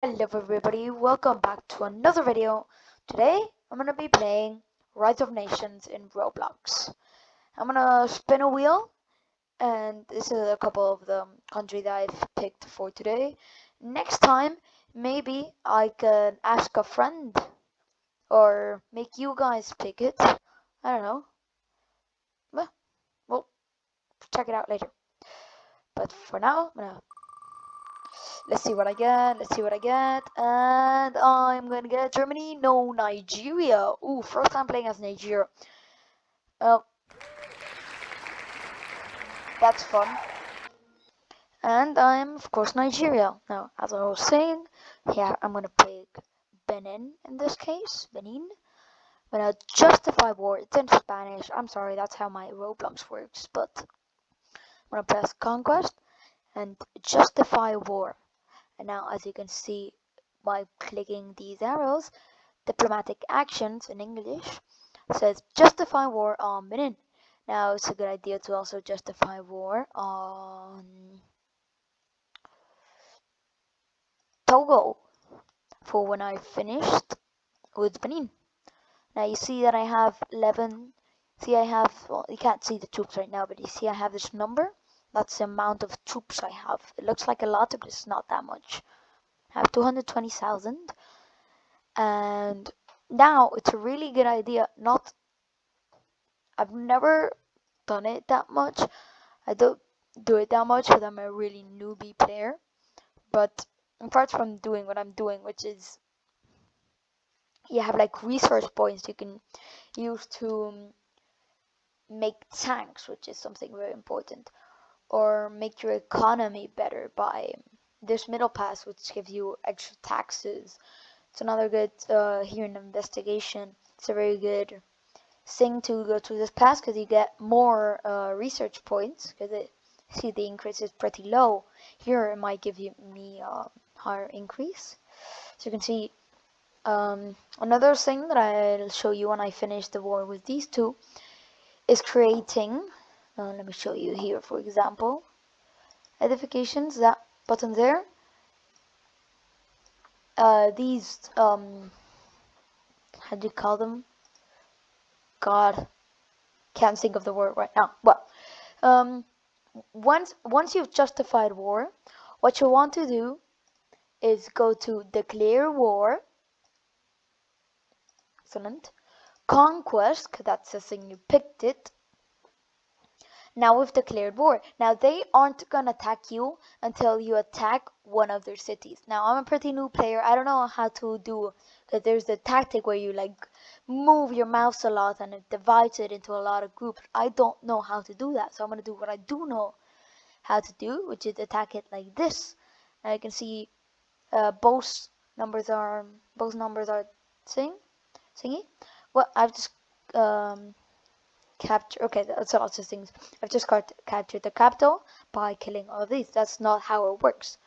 Hello everybody, welcome back to another video. Today I'm gonna be playing Rise of Nations in Roblox. I'm gonna spin a wheel and this is a couple of the countries that I've picked for today. Next time maybe I can ask a friend or make you guys pick it. I don't know. Well, we'll check it out later. But for now, let's see what I get. Let's see what I get. And I'm gonna get Germany. No, Nigeria. Ooh, first time playing as Nigeria. Oh, that's fun. And I'm, of course, Nigeria. Now, as I was saying, yeah, I'm gonna pick Benin in this case. Benin. I'm gonna justify war. It's in Spanish. I'm sorry, that's how my Roblox works. But I'm gonna press conquest and justify war. And now, as you can see by clicking these arrows, diplomatic actions in English says justify war on Benin. Now it's a good idea to also justify war on Togo for when I finished with Benin. Now you see that I have 11. See, I have, well, you can't see the troops right now, but you see I have this number. That's the amount of troops I have. It looks like a lot, but it's not that much. I have 220,000. And now it's a really good idea. I've never done it that much. I don't do it that much because I'm a really newbie player. But apart from doing what I'm doing, which is you have like research points you can use to make tanks, which is something very important, or make your economy better by this middle pass, which gives you extra taxes. It's another good here in investigation. It's a very good thing to go through this pass because you get more research points because it see the increase is pretty low. Here it might give me a higher increase. So you can see another thing that I'll show you when I finish the war with these two is creating, let me show you here for example, edifications, that button there, these, how do you call them? God, can't think of the word right now. Well, once you've justified war, what you want to do is go to declare war. Excellent. Conquest, because that's the thing you picked it. Now we've declared war. Now they aren't gonna attack you until you attack one of their cities. Now I'm a pretty new player. I don't know how to do, because there's the tactic where you like move your mouse a lot and it divides it into a lot of groups. I don't know how to do that, so I'm gonna do what I do know how to do, which is attack it like this. Now you can see both numbers are thingy. Well, I've just capture. Okay, that's lots of things. I've just captured the capital by killing all of these. That's not how it works.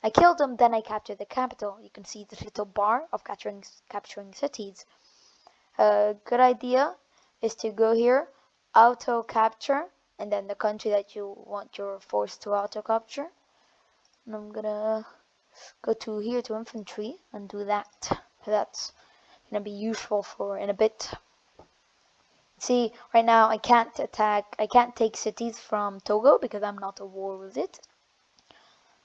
I killed them, then I captured the capital. You can see this little bar of capturing cities. A good idea is to go here, auto capture, and then the country that you want your force to auto capture. And I'm gonna go to here to infantry and do that. That's gonna be useful for in a bit. See, right now I can't take cities from Togo because I'm not at war with it.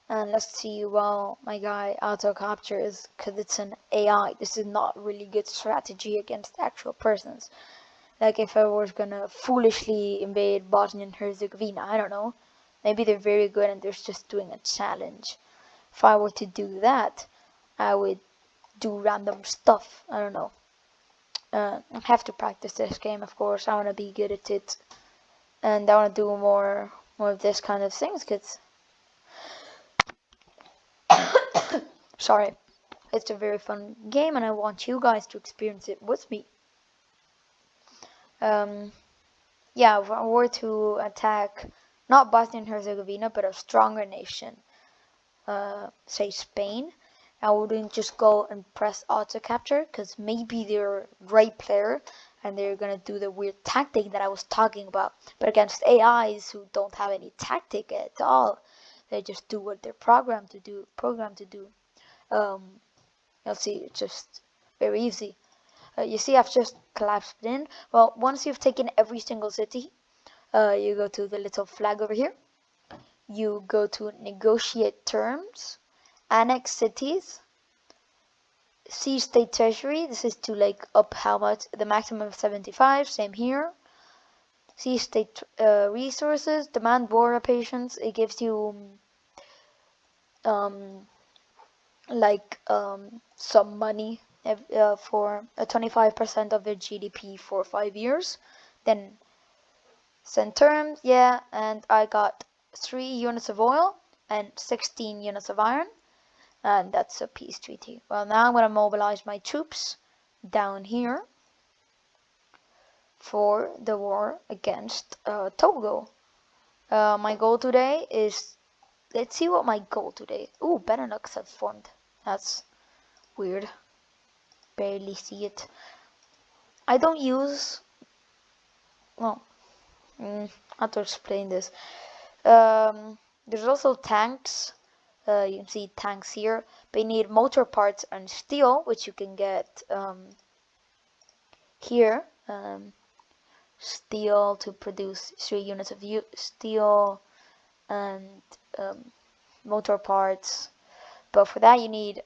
And let's see, well, my guy auto captures because it's an AI. This is not really good strategy against actual persons. Like if I was gonna foolishly invade Bosnia and Herzegovina, I don't know. Maybe they're very good and they're just doing a challenge. If I were to do that, I would do random stuff. I don't know. I have to practice this game, of course. I want to be good at it, and I want to do more of this kind of things. Cause sorry, it's a very fun game, and I want you guys to experience it with me. Yeah, if I were to attack not Bosnia and Herzegovina, but a stronger nation, say Spain, I wouldn't just go and press auto capture because maybe they're a great player and they're gonna do the weird tactic that I was talking about. But against AIs who don't have any tactic at all, they just do what they're programmed to do. You'll see it's just very easy. You see, I've just collapsed it in. Well, once you've taken every single city, you go to the little flag over here. You go to negotiate terms, annex cities, see state treasury. This is to like up how much, the maximum of 75. Same here. See state resources, demand war reparations. It gives you some money for 25% of their GDP for 5 years. Then send terms, yeah, and I got 3 units of oil and 16 units of iron, and that's a peace treaty. Well, now I'm going to mobilize my troops down here for the war against Togo. My goal today is, let's see what my goal today. Ooh, Benelux have formed. That's weird. Barely see it. I don't use, well, how to explain this. There's also tanks. You can see tanks here. But you need motor parts and steel, which you can get here. Steel to produce 3 units of steel and motor parts. But for that you need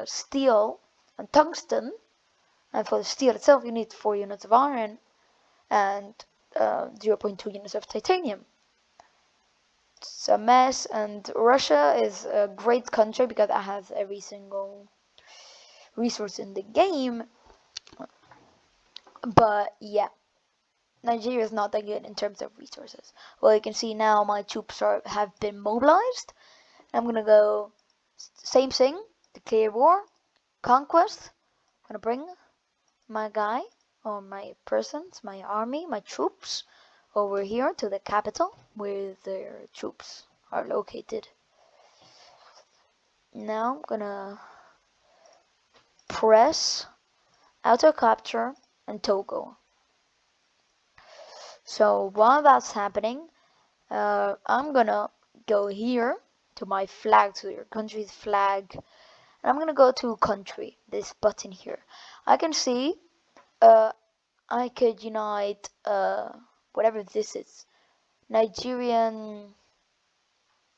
steel and tungsten. And for the steel itself you need 4 units of iron and 0.2 units of titanium. It's a mess, and Russia is a great country because it has every single resource in the game. But yeah, Nigeria is not that good in terms of resources. Well, you can see now my troops have been mobilized. I'm gonna go same thing, declare war, conquest. I'm gonna bring my guy or my persons, my army, my troops over here to the capital where their troops are located. Now I'm gonna press auto capture and Togo. So while that's happening, I'm gonna go here to my flag, to your country's flag, and I'm gonna go to country, this button here. I can see I could unite whatever this is, Nigerian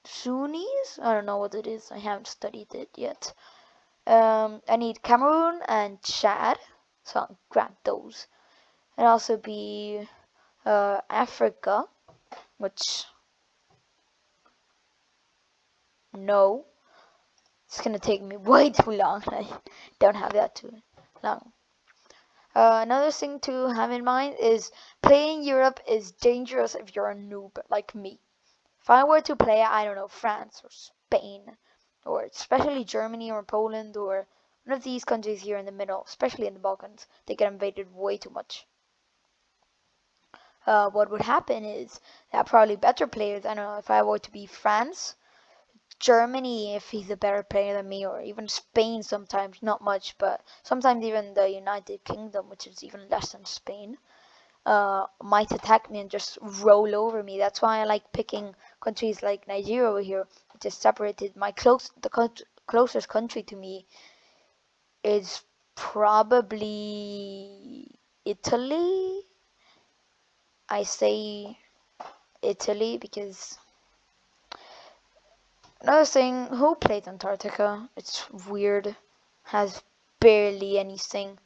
Sunnis? I don't know what it is, I haven't studied it yet. I need Cameroon and Chad, so I'll grab those. And also be Africa, which, no, it's gonna take me way too long. I don't have that too long. Another thing to have in mind is playing Europe is dangerous if you're a noob like me. If I were to play, I don't know, France or Spain, or especially Germany or Poland or one of these countries here in the middle, especially in the Balkans, they get invaded way too much. What would happen is that probably better players, I don't know, if I were to be France, Germany if he's a better player than me, or even Spain sometimes, not much, but sometimes even the United Kingdom, which is even less than Spain, might attack me and just roll over me. That's why I like picking countries like Nigeria over here, which is separated. The closest country to me is probably Italy. I say Italy because another thing, who plays Antarctica? It's weird. Has barely anything.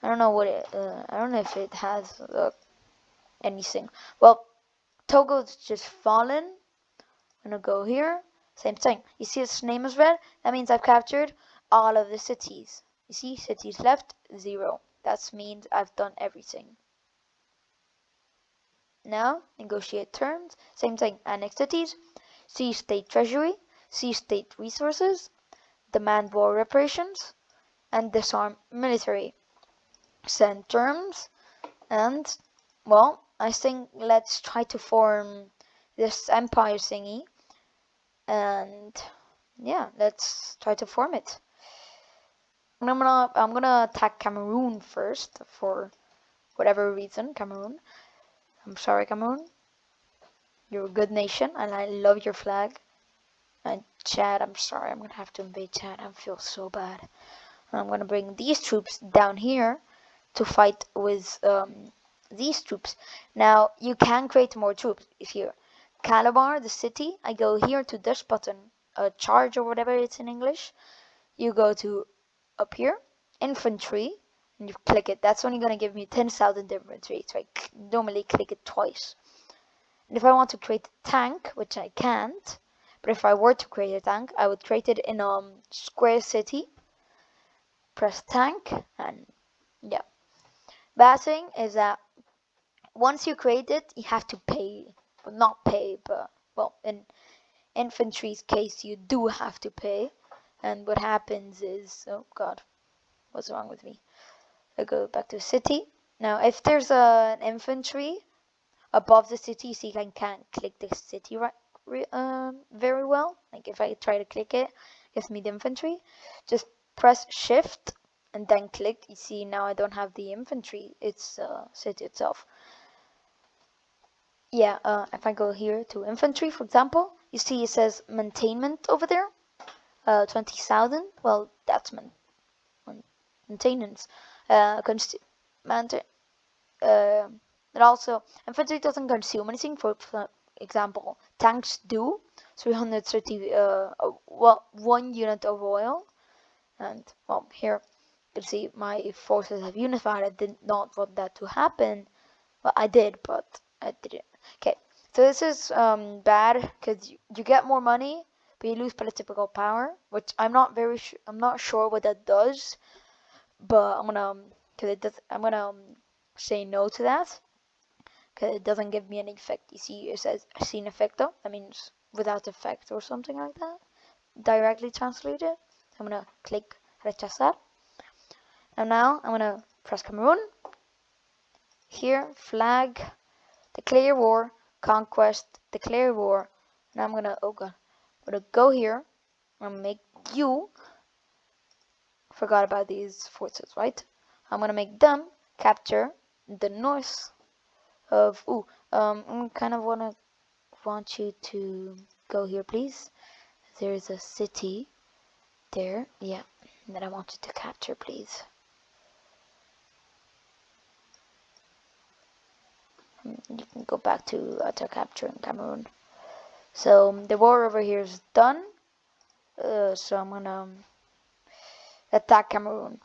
I don't know what it. I don't know if it has anything. Well, Togo's just fallen. I'm gonna go here. Same thing. You see its name is red? That means I've captured all of the cities. You see, cities left, 0. That means I've done everything. Now, negotiate terms. Same thing. Annex cities. See state treasury. See state resources. Demand war reparations. And disarm military. Send terms. And, well, I think let's try to form this empire thingy. And, yeah, let's try to form it. I'm gonna attack Cameroon first for whatever reason. Cameroon. I'm sorry, Cameroon. You're a good nation, and I love your flag. And Chad, I'm sorry, I'm gonna have to invade Chad. I feel so bad. I'm gonna bring these troops down here to fight with these troops. Now you can create more troops. If you Calabar, the city, I go here to this button, charge or whatever it's in English. You go to up here, infantry, and you click it. That's only gonna give me 10,000 infantry. So I normally click it twice. And if I want to create a tank, which I can't, but if I were to create a tank, I would create it in square city. Press tank, and yeah. Bad thing is that once you create it, you have to pay. Well, not pay, but well, in infantry's case, you do have to pay. And what happens is, oh god, what's wrong with me? I go back to city. Now, if there's an infantry above the city, see, I can't click the city very well. Like if I try to click it, it gives me the infantry. Just press shift and then click. You see, now I don't have the infantry. It's city itself. Yeah, if I go here to infantry, for example, you see it says maintainment over there, 20,000. Well, that's maintenance. And also, infantry doesn't consume anything. For example, tanks do 330. Well, 1 unit of oil. And well, here you can see my forces have unified. I did not want that to happen. Well, I did, but I didn't. Okay, so this is bad because you get more money, but you lose political power, which I'm not sure what that does, but I'm gonna say no to that because it doesn't give me any effect. You see, it says sin effecto. That means without effect or something like that. Directly translated. I'm gonna click rechazar. And now I'm gonna press Cameroon. Here, flag, declare war, conquest, declare war. And I'm gonna, oh god, I'm gonna go here. I'm gonna make you. Forgot about these forces, right? I'm gonna make them capture the north of. I kind of want you to go here, please. There's a city there, yeah, that I want you to capture, please. You can go back to capturing Cameroon. So the war over here is done. So I'm gonna attack Cameroon.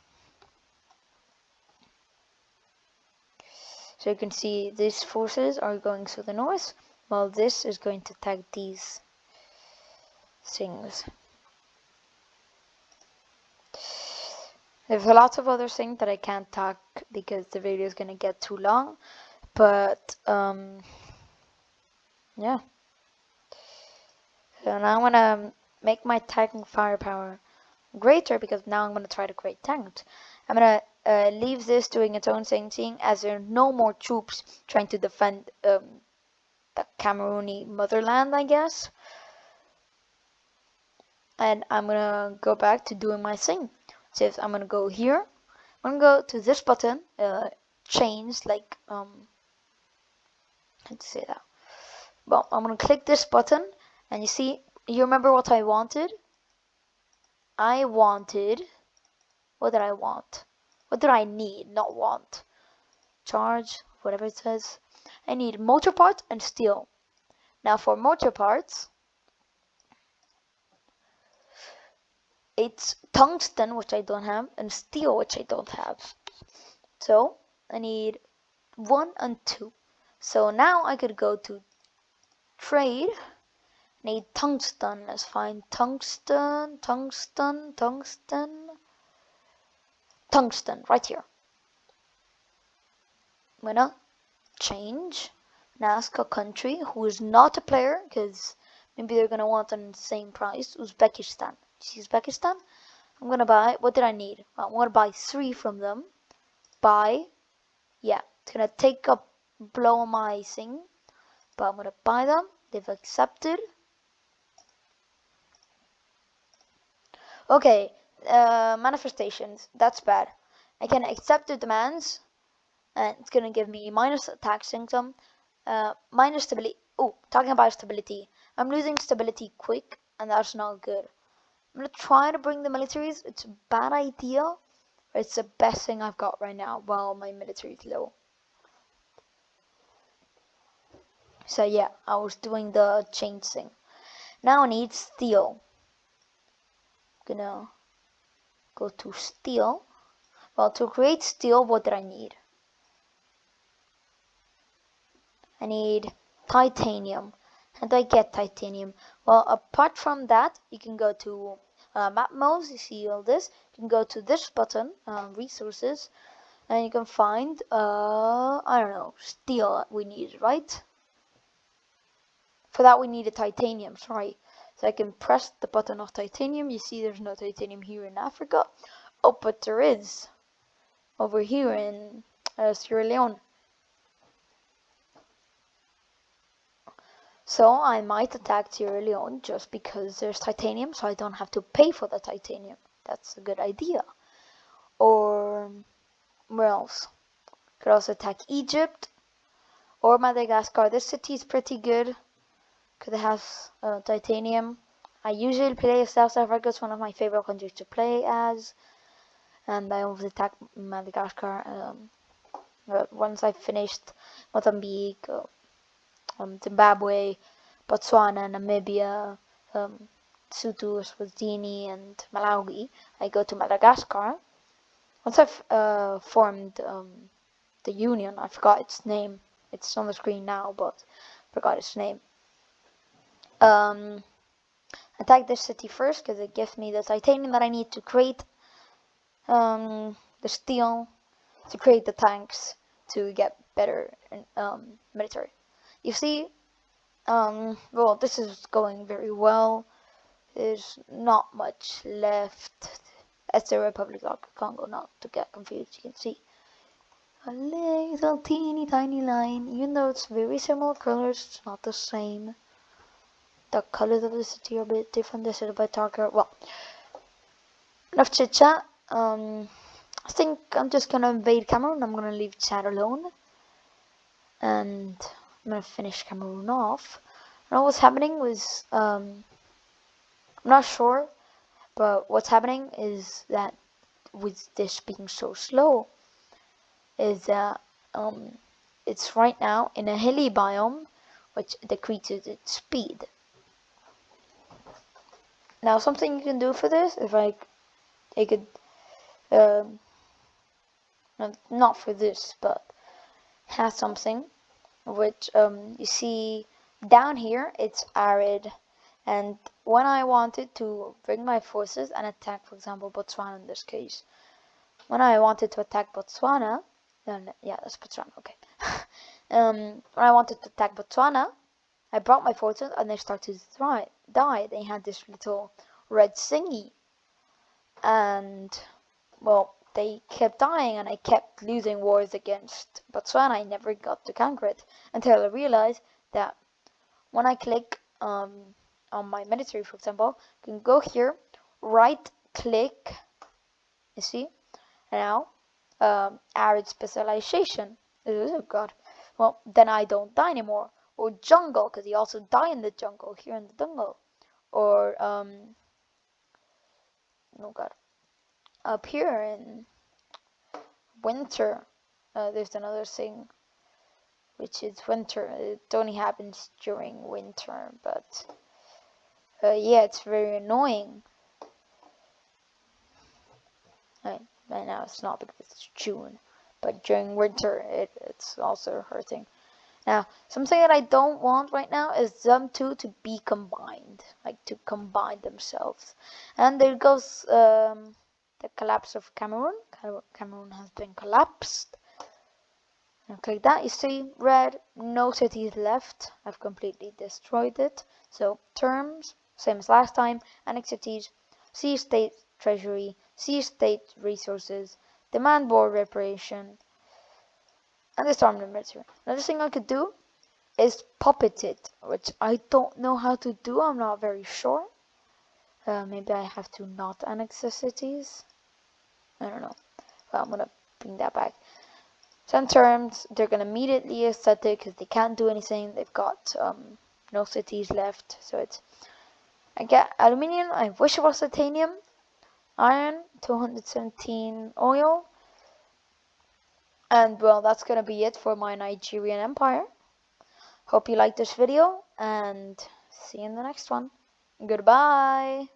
So you can see these forces are going to the north, while this is going to attack these things. There's a lot of other things that I can't talk because the video is gonna get too long. But yeah. So now I'm gonna make my tank firepower greater because now I'm gonna try to create tanks. I'm gonna leave this doing its own thing as there are no more troops trying to defend the Camerooni motherland, I guess. And I'm gonna go back to doing my thing. So I'm gonna go here. I'm gonna go to this button, change, like let's say that. Well, I'm gonna click this button, and you see, you remember what I wanted? What did I want? What did I need? Not want. Charge, whatever it says. I need motor parts and steel. Now for motor parts, it's tungsten, which I don't have, and steel, which I don't have. So I need 1 and 2. So now I could go to trade. Need tungsten. Let's find tungsten right here. I'm gonna change and ask a country who is not a player, because maybe they're gonna want the same price. Uzbekistan. See Uzbekistan? I'm gonna buy, what did I need? Well, I'm gonna buy 3 from them. Yeah, it's gonna take a blow on my thing, but I'm gonna buy them. They've accepted. Okay, manifestations, that's bad. I can accept the demands, and it's gonna give me minus attack income, minus stability. Oh, talking about stability, I'm losing stability quick and that's not good. I'm gonna try to bring the militaries. It's a bad idea, but it's the best thing I've got right now while my military is low. So yeah, I was doing the chain thing. Now I need steel. Gonna go to steel. Well, to create steel, what did I need? I need titanium. How do I get titanium? Well, apart from that, you can go to map modes. You see all this. You can go to this button, resources, and you can find, I don't know, steel we need, right? For that we need a titanium, sorry. So I can press the button of titanium. You see there's no titanium here in Africa. Oh, but there is over here in Sierra Leone. So I might attack Sierra Leone just because there's titanium, so I don't have to pay for the titanium. That's a good idea. Or where else? Could also attack Egypt or Madagascar. This city is pretty good because it has titanium. I usually play as South Africa. It's one of my favorite countries to play as. And I always attack Madagascar. Once I've finished Mozambique, Zimbabwe, Botswana, Namibia, Lesotho, Eswatini, and Malawi, I go to Madagascar. Once I've formed the union, I forgot its name. It's on the screen now, but I forgot its name. Attack this city first because it gives me the titanium that I need to create the steel, to create the tanks, to get better military. You see, well, this is going very well. There's not much left. That's the Republic of Congo, not to get confused. You can see a little teeny tiny line. Even though it's very similar colors, it's not the same. The colors of the city are a bit different. This is a bit darker. Well, enough chit chat. I think I'm just gonna invade Cameroon. I'm gonna leave Chad alone, and I'm gonna finish Cameroon off. And what's happening was, I'm not sure, but what's happening is that with this being so slow, is that it's right now in a hilly biome, which decreases its speed. Now, something you can do for this, if I could, not for this, but has something which you see down here, it's arid, and when I wanted to bring my forces and attack, for example, Botswana in this case, when I wanted to attack Botswana, yeah, that's Botswana, okay. When I wanted to attack Botswana, I brought my forces and they started to die. They had this little red thingy, and well, they kept dying, and I kept losing wars against Botswana. I never got to conquer it until I realized that when I click on my military, for example, I can go here, right click, you see, now arid specialization. Oh god, well, then I don't die anymore. Or jungle, because you also die in the jungle, here in the jungle. Or oh god, up here in winter, there's another thing, which is winter. It only happens during winter, but yeah, it's very annoying. Right now it's not because it's June, but during winter it's also hurting. Now, something that I don't want right now is them two to be combined, like to combine themselves. And there goes the collapse of Cameroon. Cameroon has been collapsed. And click that, you see red, no cities left. I've completely destroyed it. So terms, same as last time, annex cities, see state treasury, see state resources, demand war reparation, and disarm the military. Another thing I could do is puppet it, which I don't know how to do. I'm not very sure. Maybe I have to not annex the cities. I don't know. Well, I'm gonna bring that back. Some terms, they're gonna immediately accept it because they can't do anything. They've got no cities left, so it's I get aluminium, I wish it was titanium, iron, 217 oil, and well, that's gonna be it for my Nigerian empire. Hope you liked this video, and see you in the next one. Goodbye!